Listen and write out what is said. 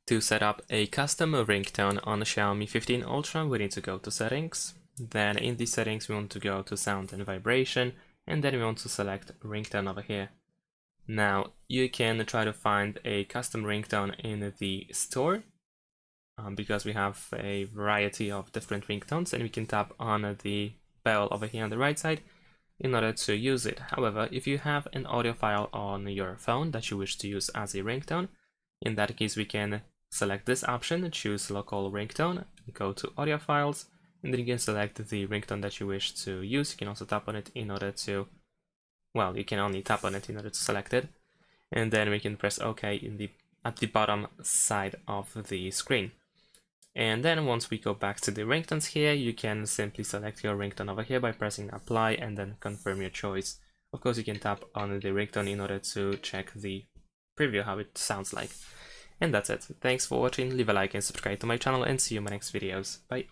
To set up a custom ringtone on the Xiaomi 15 Ultra, we need to go to settings. Then in the settings, we want to go to sound and vibration, and then we want to select ringtone over here. Now, you can try to find a custom ringtone in the store, because we have a variety of different ringtones, and we can tap on the bell over here on the right side in order to use it. However, if you have an audio file on your phone that you wish to use as a ringtone, in that case we can select this option, choose local ringtone, go to audio files, and then you can select the ringtone that you wish to use. You can also tap on it in order to, well, you can only tap on it in order to select it, and then we can press OK at the bottom side of the screen. And then once we go back to the ringtones here, you can simply select your ringtone over here by pressing apply and then confirm your choice. Of course, you can tap on the ringtone in order to check the preview, how it sounds like. And that's it. Thanks for watching, leave a like and subscribe to my channel, and see you in my next videos. Bye!